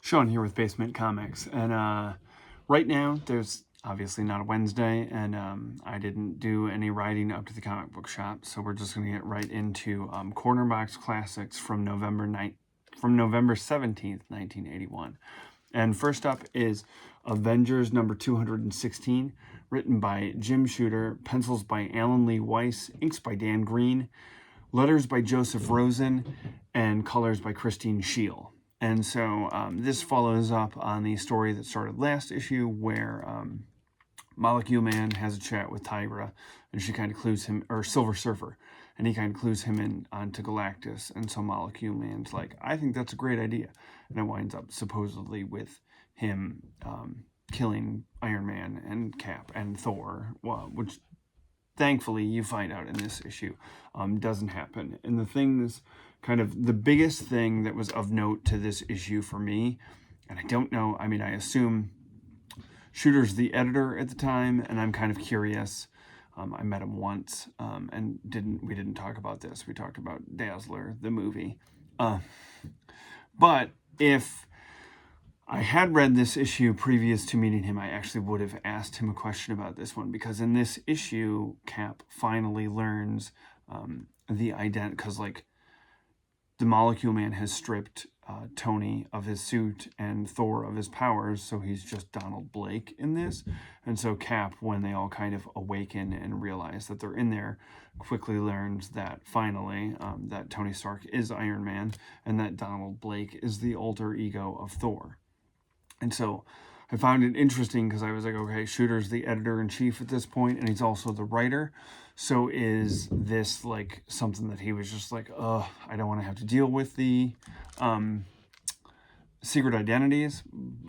Sean here with BaseMint Comics, and right now there's obviously not a Wednesday, and I didn't do any writing up to the comic book shop, so we're just going to get right into Corner Box Classics from November 17th, 1981. And first up is Avengers number 216, written by Jim Shooter, pencils by Alan Lee Weiss, inks by Dan Green, letters by Joseph Rosen, and colors by Christine Scheel. And so this follows up on the story that started last issue where Molecule Man has a chat with Tigra, and she kind of clues him, or Silver Surfer, and he kind of clues him in onto Galactus. And so Molecule Man's like, I think that's a great idea. And it winds up supposedly with him killing Iron Man and Cap and Thor, which thankfully you find out in this issue doesn't happen. And the things, kind of the biggest thing that was of note to this issue for me, and I don't know, I mean, I assume Shooter's the editor at the time, and I'm kind of curious. I met him once, and we didn't talk about this. We talked about Dazzler, the movie. But if I had read this issue previous to meeting him, I actually would have asked him a question about this one, because in this issue, Cap finally learns the identity, because like the Molecule Man has stripped Tony of his suit and Thor of his powers, so he's just Donald Blake in this. And so Cap, when they all kind of awaken and realize that they're in there, quickly learns that finally that Tony Stark is Iron Man and that Donald Blake is the alter ego of Thor. And so I found it interesting because I was like, okay, Shooter's the editor-in-chief at this point, and he's also the writer. So is this like something that he was just like, I don't want to have to deal with the secret identities?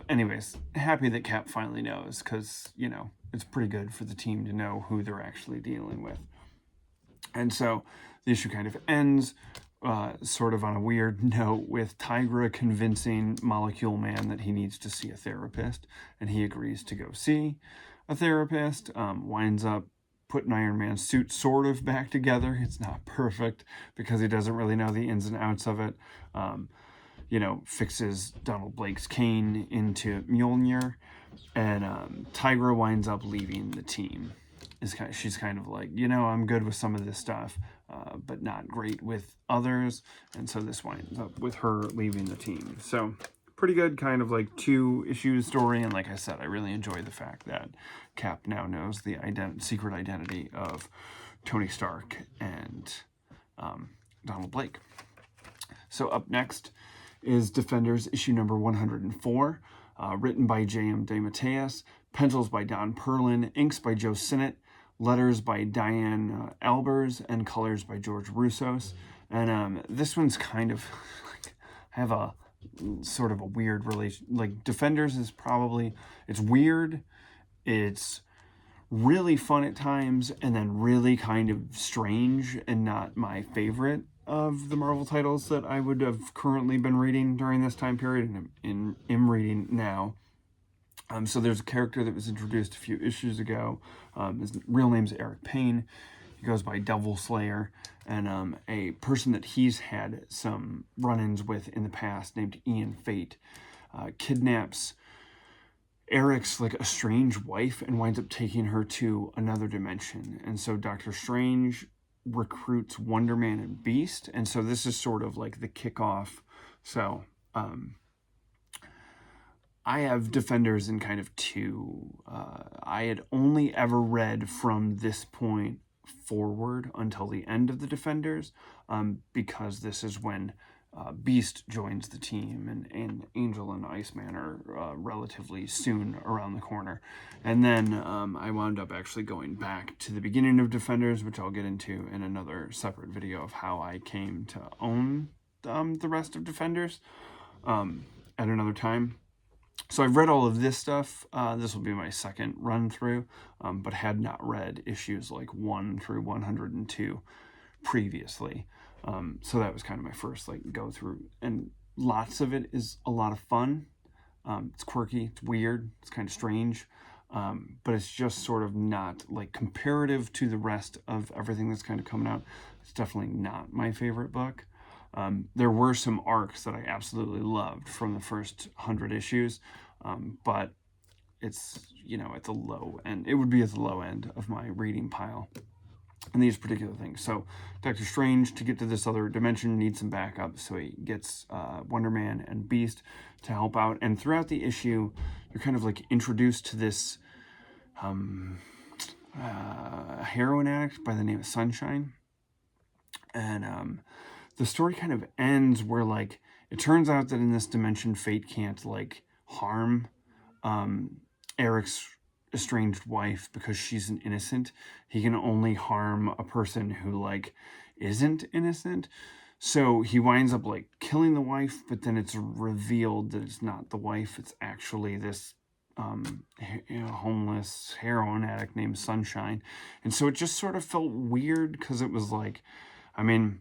Anyways, happy that Cap finally knows, because, you know, it's pretty good for the team to know who they're actually dealing with. And so the issue kind of ends sort of on a weird note with Tigra convincing Molecule Man that he needs to see a therapist, and he agrees to go see a therapist, winds up putting Iron Man's suit sort of back together. It's not perfect because he doesn't really know the ins and outs of it. You know, fixes Donald Blake's cane into Mjolnir, and Tigra winds up leaving the team. She's kind of like, you know, I'm good with some of this stuff, but not great with others. And so this winds up with her leaving the team. So pretty good kind of like 2-issue story. And like I said, I really enjoy the fact that Cap now knows the secret identity of Tony Stark and Donald Blake. So up next is Defenders issue number 104, written by J.M. DeMatteis, pencils by Don Perlin, inks by Joe Sinnott, letters by Diane Albers, and colors by George Roussos. And this one's kind of like, I have a sort of a weird relation. Like Defenders is probably, it's weird, it's really fun at times, and then really kind of strange and not my favorite of the Marvel titles that I would have currently been reading during this time period and am reading now. So there's a character that was introduced a few issues ago. His real name's Eric Payne. He goes by Devil Slayer, and a person that he's had some run-ins with in the past named Ian Fate kidnaps Eric's like a strange wife and winds up taking her to another dimension. And so Doctor Strange recruits Wonder Man and Beast, and so this is sort of like the kickoff. So I have Defenders in kind of 2. I had only ever read from this point forward until the end of the Defenders, because this is when Beast joins the team, and Angel and Iceman are relatively soon around the corner. And then I wound up actually going back to the beginning of Defenders, which I'll get into in another separate video of how I came to own the rest of Defenders at another time. So I've read all of this stuff. This will be my second run through, but had not read issues like 1 through 102 previously. So that was kind of my first like go through, and lots of it is a lot of fun. It's quirky, it's weird, it's kind of strange, but it's just sort of not like comparative to the rest of everything that's kind of coming out. It's definitely not my favorite book. There were some arcs that I absolutely loved from the first 100 issues, but it's, at the low end. It would be at the low end of my reading pile in these particular things. So Doctor Strange, to get to this other dimension, needs some backup, so he gets Wonder Man and Beast to help out. And throughout the issue, you're kind of like introduced to this heroin addict by the name of Sunshine. And the story kind of ends where, like, it turns out that in this dimension, fate can't, like, harm Eric's estranged wife because she's an innocent. He can only harm a person who, like, isn't innocent. So he winds up, like, killing the wife, but then it's revealed that it's not the wife. It's actually this homeless heroin addict named Sunshine. And so it just sort of felt weird, because it was like, I mean,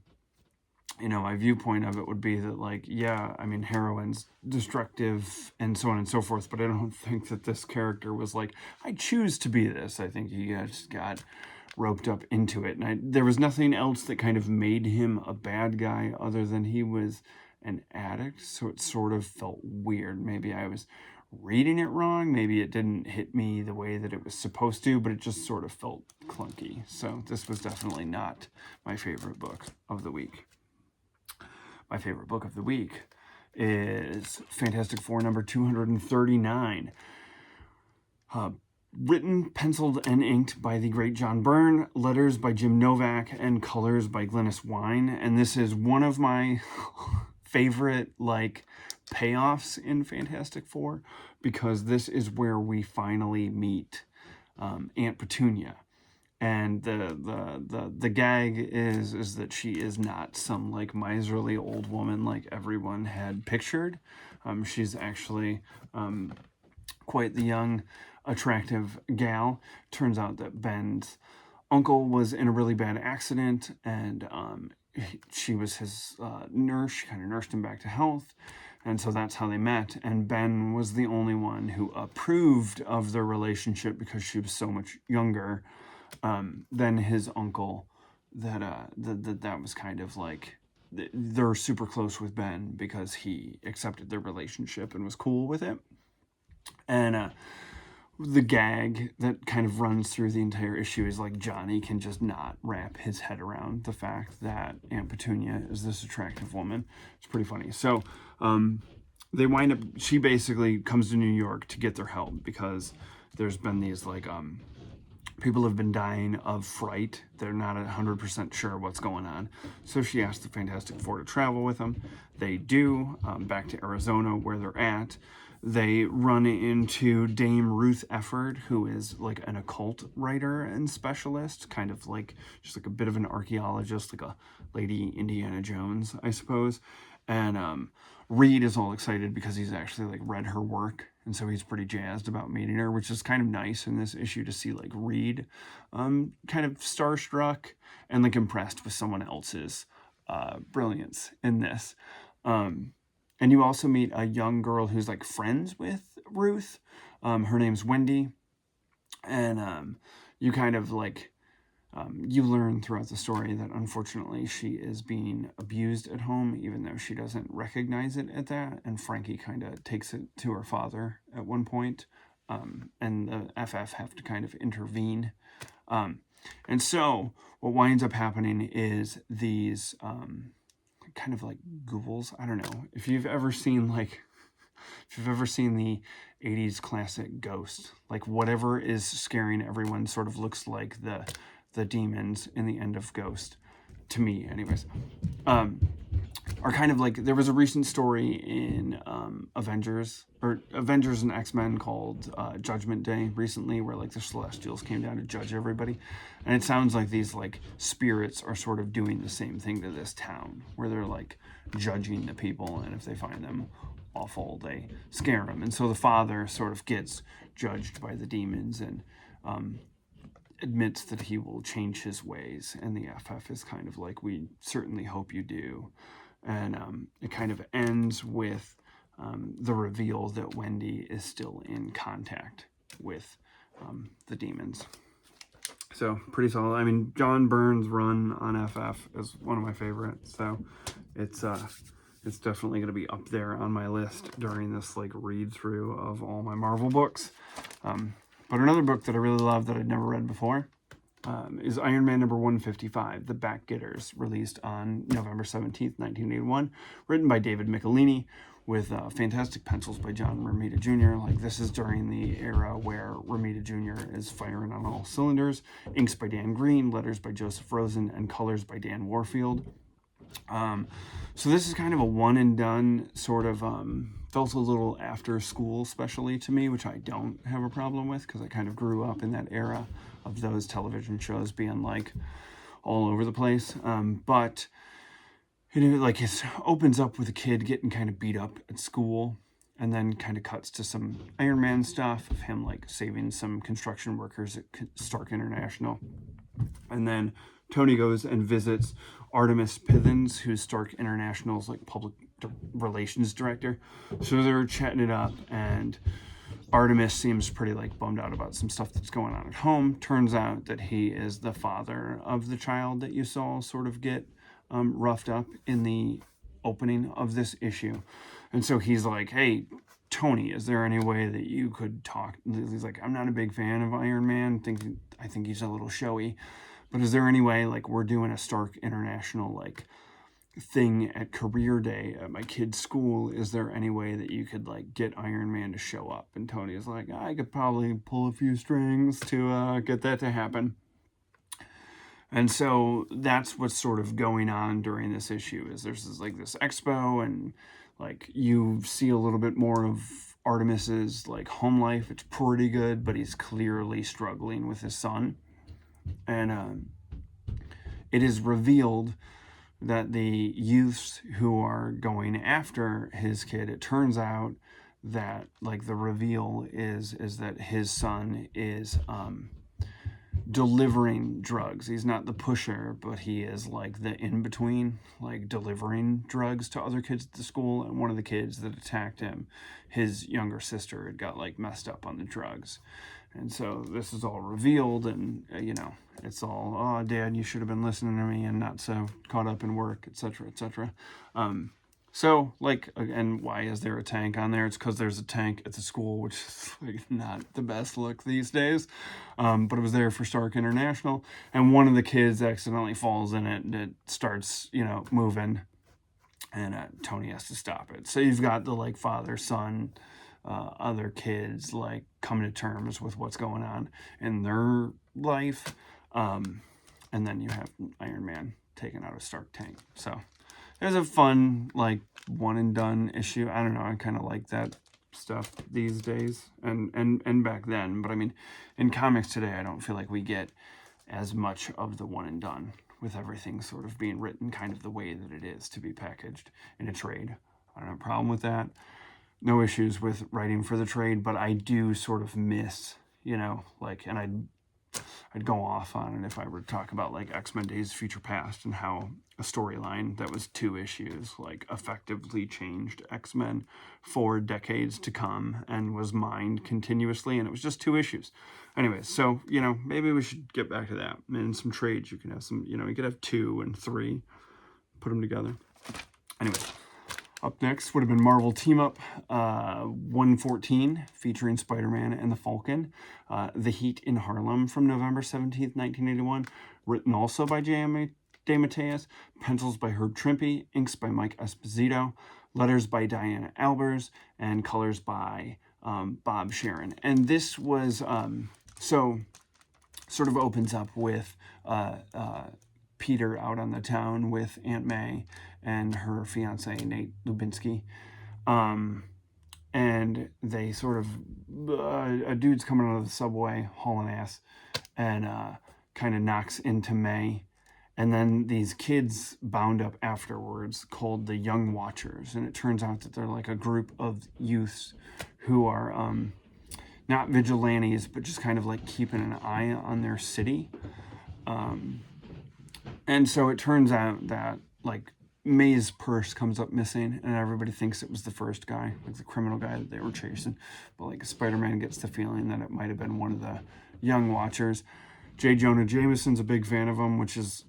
my viewpoint of it would be that, like, yeah, I mean, heroin's destructive and so on and so forth, but I don't think that this character was like, I choose to be this. I think he just got roped up into it. And there was nothing else that kind of made him a bad guy other than he was an addict. So it sort of felt weird. Maybe I was reading it wrong. Maybe it didn't hit me the way that it was supposed to, but it just sort of felt clunky. So this was definitely not my favorite book of the week. My favorite book of the week is Fantastic Four number 239. Written, penciled, and inked by the great John Byrne, letters by Jim Novak, and colors by Glynis Wein. And this is one of my favorite, like, payoffs in Fantastic Four, because this is where we finally meet Aunt Petunia. And the gag is that she is not some, like, miserly old woman like everyone had pictured. She's actually quite the young, attractive gal. Turns out that Ben's uncle was in a really bad accident, and she was his nurse. She kind of nursed him back to health. And so that's how they met. And Ben was the only one who approved of their relationship, because she was so much younger than his uncle, that was kind of like, they're super close with Ben because he accepted their relationship and was cool with it. And the gag that kind of runs through the entire issue is, like, Johnny can just not wrap his head around the fact that Aunt Petunia is this attractive woman. It's pretty funny. So they wind up, she basically comes to New York to get their help, because there's been these, like, people have been dying of fright. They're not 100% sure what's going on. So she asked the Fantastic Four to travel with them. They do, back to Arizona, where they're at. They run into Dame Ruth Efford, who is, like, an occult writer and specialist, kind of like, just like a bit of an archaeologist, like a Lady Indiana Jones, I suppose. And Reed is all excited because he's actually, like, read her work, and so he's pretty jazzed about meeting her, which is kind of nice in this issue to see, like, Reed kind of starstruck and, like, impressed with someone else's brilliance in this. And you also meet a young girl who's, like, friends with Ruth. Her name's Wendy. And you kind of, like, you learn throughout the story that, unfortunately, she is being abused at home, even though she doesn't recognize it at that. And Frankie kind of takes it to her father at one point. And the FF have to kind of intervene. And so what winds up happening is these kind of like ghouls. I don't know if you've ever seen, like, if you've ever seen the 80s classic Ghost, like, whatever is scaring everyone sort of looks like the demons in the end of Ghost, to me anyways. Are kind of like, there was a recent story in Avengers and X-Men called Judgment Day recently, where, like, the Celestials came down to judge everybody. And it sounds like these, like, spirits are sort of doing the same thing to this town, where they're, like, judging the people, and if they find them awful, they scare them. And so the father sort of gets judged by the demons and admits that he will change his ways, and the FF is kind of like, we certainly hope you do. And it kind of ends with the reveal that Wendy is still in contact with the demons. So pretty solid. I mean, John Byrne's run on FF is one of my favorites. So it's definitely going to be up there on my list during this like read through of all my Marvel books. But another book that I really love that I'd never read before is Iron Man number 155, The Backgetters, released on November 17th, 1981, written by David Michelini, with fantastic pencils by John Romita Jr. Like, this is during the era where Romita Jr. is firing on all cylinders. Inks by Dan Green, letters by Joseph Rosen, and colors by Dan Warfield. So this is kind of a one and done sort of, felt a little after school specially to me, which I don't have a problem with because I kind of grew up in that era of those television shows being like all over the place. But it opens up with a kid getting kind of beat up at school, and then kind of cuts to some Iron Man stuff of him like saving some construction workers at Stark International. And then Tony goes and visits Artemis Pithens, who's Stark International's like public relations director. So they're chatting it up, and Artemis seems pretty like bummed out about some stuff that's going on at home. Turns out that he is the father of the child that you saw sort of get roughed up in the opening of this issue. And so he's like, hey, Tony, is there any way that you could talk? He's like, I'm not a big fan of Iron Man. I think he's a little showy. But is there any way, like, we're doing a Stark International, like, thing at career day at my kid's school, is there any way that you could, like, get Iron Man to show up? And Tony is like, I could probably pull a few strings to get that to happen. And so that's what's sort of going on during this issue, is there's this expo, and, like, you see a little bit more of Artemis's, like, home life. It's pretty good, but he's clearly struggling with his son. And it is revealed that the youths who are going after his kid, it turns out that, like, the reveal is that his son is delivering drugs. He's not the pusher, but he is like the in-between, like delivering drugs to other kids at the school. And one of the kids that attacked him, his younger sister, had got like messed up on the drugs. And so this is all revealed, and, it's all, oh, Dad, you should have been listening to me and not so caught up in work, etc., etc. So, like, and why is there a tank on there? It's because there's a tank at the school, which is, like, not the best look these days. But it was there for Stark International, and one of the kids accidentally falls in it, and it starts, moving, and Tony has to stop it. So you've got the, like, father, son, other kids like coming to terms with what's going on in their life, and then you have Iron Man taking out a Stark tank. So it was a fun like one and done issue. I don't know, I kind of like that stuff these days and back then, but I mean, in comics today I don't feel like we get as much of the one and done, with everything sort of being written kind of the way that it is to be packaged in a trade. I don't have a problem with that. No issues with writing for the trade, but I do sort of miss, like, and I'd go off on it if I were to talk about like X-Men Days of Future Past, and how a storyline that was 2 issues like effectively changed X-Men for decades to come and was mined continuously, and it was just 2 issues. Anyways, so, maybe we should get back to that. In some trades, you can have some, you could have 2 and 3, put them together. Anyways. Up next would have been Marvel Team Up 114, featuring Spider-Man and the Falcon. The Heat in Harlem from November 17th, 1981. Written also by J.M. DeMatteis. Pencils by Herb Trimpe. Inks by Mike Esposito. Letters by Diana Albers. And colors by Bob Sharon. And this was, so sort of opens up with Peter out on the town with Aunt May and her fiance Nate Lubinsky, and they sort of a dude's coming out of the subway hauling ass, and kind of knocks into May, and then these kids bound up afterwards called the Young Watchers, and it turns out that they're like a group of youths who are not vigilantes, but just kind of like keeping an eye on their city. And so it turns out that like May's purse comes up missing, and everybody thinks it was the first guy, like the criminal guy that they were chasing. But like Spider-Man gets the feeling that it might have been one of the Young Watchers. J. Jonah Jameson's a big fan of him, which is,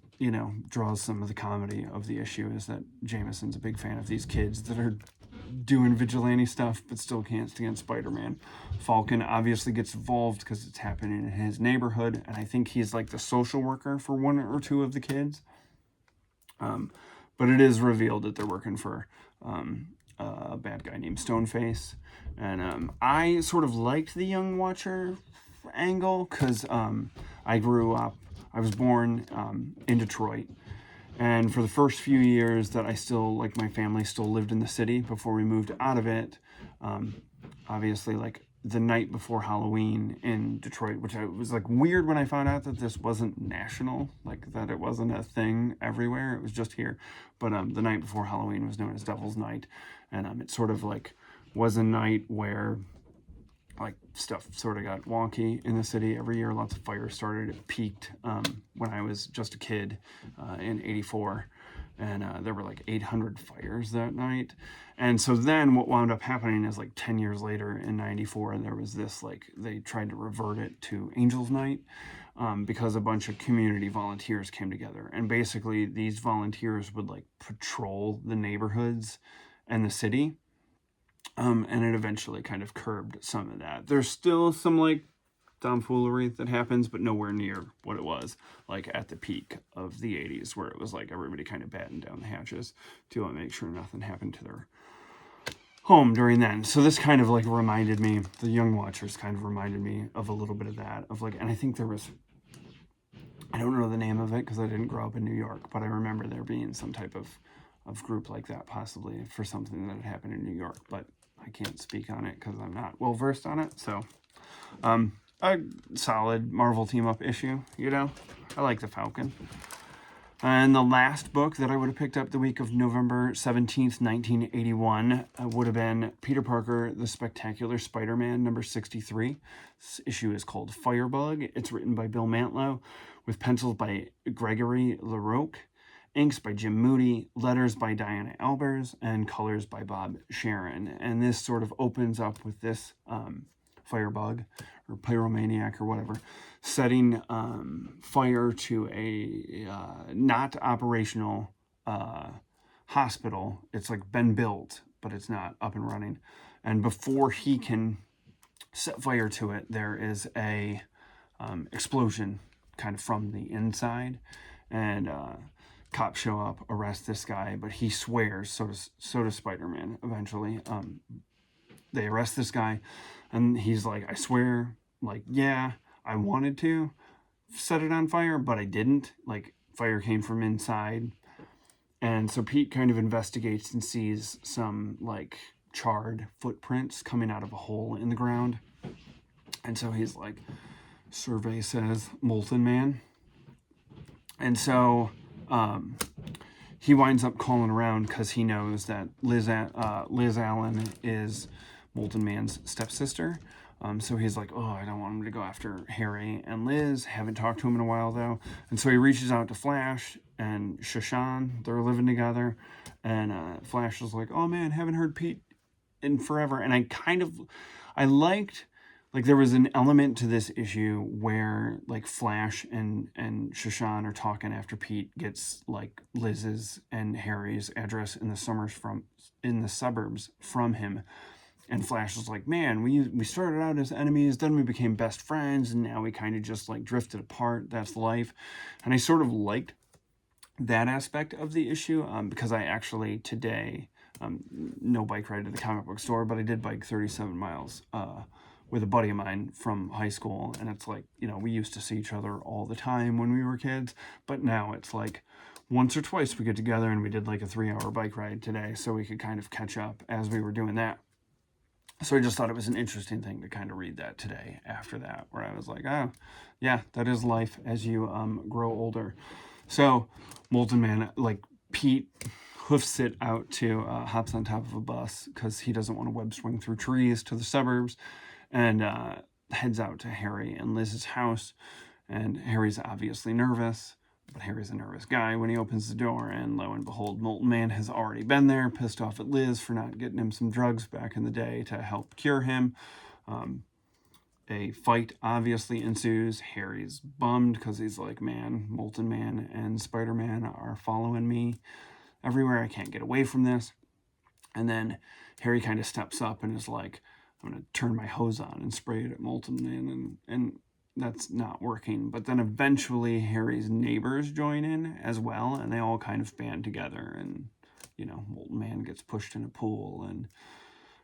draws some of the comedy of the issue, is that Jameson's a big fan of these kids that are doing vigilante stuff but still can't stand Spider-Man. Falcon obviously gets involved because it's happening in his neighborhood, and I think he's like the social worker for one or two of the kids. But it is revealed that they're working for a bad guy named Stoneface. And I sort of liked the Young Watcher angle because I was born in Detroit. And for the first few years that my family still lived in the city before we moved out of it, obviously, like the night before Halloween in Detroit, which I was like weird when I found out that this wasn't national, like that it wasn't a thing everywhere. It was just here. But the night before Halloween was known as Devil's Night. And it sort of like was a night where like stuff sort of got wonky in the city every year. Lots of fires started. It peaked when I was just a kid in '84. And there were like 800 fires that night. And so then what wound up happening is like 10 years later in '94, there was this, like, they tried to revert it to Angels Night because a bunch of community volunteers came together. And basically these volunteers would like patrol the neighborhoods and the city. And it eventually kind of curbed some of that. There's still some like tomfoolery that happens, but nowhere near what it was like at the peak of the 80s, where it was like everybody kind of battened down the hatches to make sure nothing happened to their home during then. So this kind of like reminded me, the Young Watchers kind of reminded me of a little bit of that, of like, and I think there was, I don't know the name of it because I didn't grow up in New York, but I remember there being some type of group like that, possibly for something that had happened in New York, but I can't speak on it because I'm not well versed on it. So a solid Marvel team-up issue, I like the Falcon. And the last book that I would have picked up the week of November 17th, 1981 would have been Peter Parker, The Spectacular Spider-Man, number 63. This issue is called Firebug. It's written by Bill Mantlo with pencils by Gregory LaRocque, inks by Jim Moody, letters by Diana Albers, and colors by Bob Sharon. And this sort of opens up with this firebug or pyromaniac or whatever setting fire to a not operational hospital. It's like been built, but it's not up and running. And before he can set fire to it, there is a explosion kind of from the inside, and cops show up, arrest this guy, but he swears, so does Spider-Man eventually. They arrest this guy, and he's like, I swear, like, yeah, I wanted to set it on fire, but I didn't. Like, fire came from inside. And so Pete kind of investigates and sees some, like, charred footprints coming out of a hole in the ground. And so he's like, survey says Molten Man. And so he winds up calling around because he knows that Liz Allen is Molten Man's stepsister. So he's like, oh, I don't want him to go after Harry and Liz. Haven't talked to him in a while, though. And so he reaches out to Flash and Shashan. They're living together. And Flash is like, oh, man, haven't heard Pete in forever. And I liked, like, there was an element to this issue where, like, Flash and Shashan are talking after Pete gets, like, Liz's and Harry's address in the suburbs from him. And Flash was like, man, we started out as enemies, then we became best friends, and now we kind of just like drifted apart. That's life. And I sort of liked that aspect of the issue because I actually today, no bike ride to the comic book store, but I did bike 37 miles with a buddy of mine from high school. And it's like, we used to see each other all the time when we were kids, but now it's like once or twice we get together, and we did like a 3-hour bike ride today so we could kind of catch up as we were doing that. So I just thought it was an interesting thing to kind of read that today after that, where I was like, oh, yeah, that is life as you grow older. So Molten Man, like, Pete hoofs it out to, hops on top of a bus because he doesn't want to web swing through trees to the suburbs, and heads out to Harry and Liz's house. And Harry's obviously nervous, but Harry's a nervous guy when he opens the door, and lo and behold, Molten Man has already been there, pissed off at Liz for not getting him some drugs back in the day to help cure him. A fight obviously ensues. Harry's bummed because he's like, man, Molten Man and Spider-Man are following me everywhere. I can't get away from this. And then Harry kind of steps up and is like, I'm going to turn my hose on and spray it at Molten Man. And that's not working. But then eventually Harry's neighbors join in as well. And they all kind of band together. And, you know, Molten Man gets pushed in a pool. And,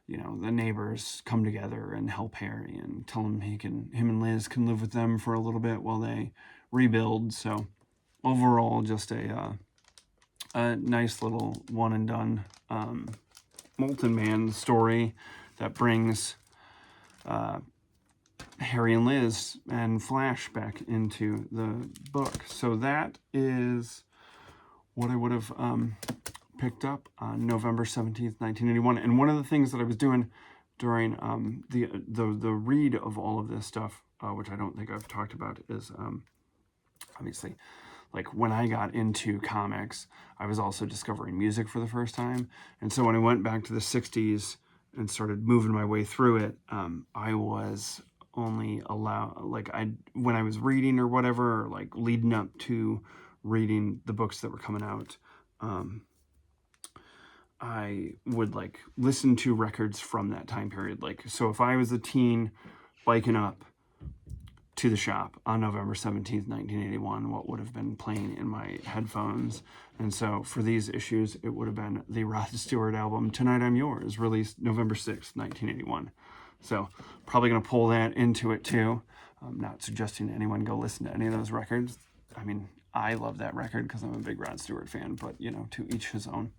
you know, the neighbors come together and help Harry and tell him him and Liz can live with them for a little bit while they rebuild. So overall, just a nice little one and done Molten Man story that brings Harry and Liz and Flash back into the book. So that is what I would have picked up on November 17th, 1981. And one of the things that I was doing during the read of all of this stuff, which I don't think I've talked about, is obviously, like, when I got into comics, I was also discovering music for the first time. And so when I went back to the 60s and started moving my way through it, I was only allowed, like, when I was reading or whatever, or like leading up to reading the books that were coming out, I would like listen to records from that time period. Like, so if I was a teen biking up to the shop on November 17th, 1981, what would have been playing in my headphones? And so for these issues, it would have been the Rod Stewart album, Tonight I'm Yours, released November 6th, 1981. So probably going to pull that into it too. I'm not suggesting anyone go listen to any of those records. I mean, I love that record because I'm a big Rod Stewart fan, but, you know, to each his own.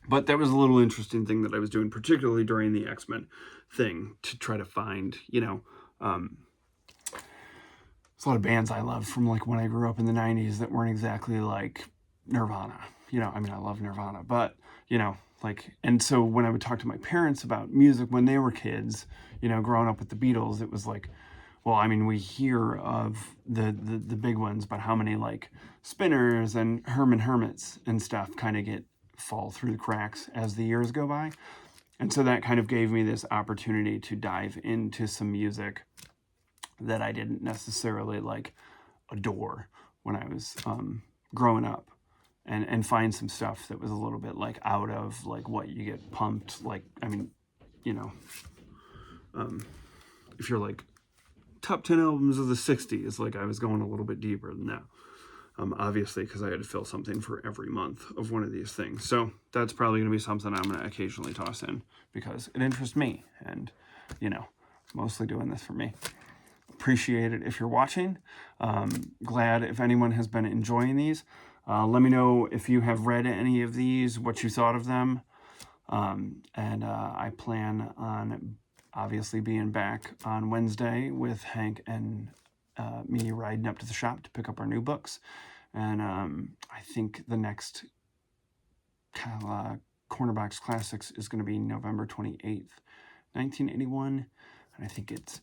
But that was a little interesting thing that I was doing, particularly during the X-Men thing, to try to find, you know, there's a lot of bands I love from like when I grew up in the 90s that weren't exactly like Nirvana. You know, I mean, I love Nirvana, but, you know, like, and so when I would talk to my parents about music when they were kids, you know, growing up with the Beatles, it was like, well, I mean, we hear of the big ones, but how many like Spinners and Herman Hermits and stuff kind of fall through the cracks as the years go by. And so that kind of gave me this opportunity to dive into some music that I didn't necessarily like adore when I was growing up, and find some stuff that was a little bit like out of like what you get pumped. Like, I mean, you know, if you're like top 10 albums of the 60s, like I was going a little bit deeper than that. Obviously, because I had to fill something for every month of one of these things. So that's probably going to be something I'm going to occasionally toss in because it interests me, and, you know, mostly doing this for me. Appreciate it if you're watching. Glad if anyone has been enjoying these. Let me know if you have read any of these, what you thought of them. And I plan on obviously being back on Wednesday with Hank and me riding up to the shop to pick up our new books. And I think the next Corner Box Classics is going to be November 28th, 1981. And I think it's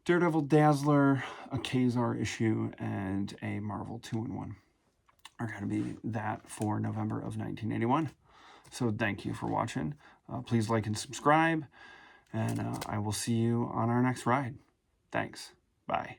Daredevil, Dazzler, a Kazar issue, and a Marvel 2-in-1 are going to be that for November of 1981. So thank you for watching. Please like and subscribe, and I will see you on our next ride. Thanks. Bye.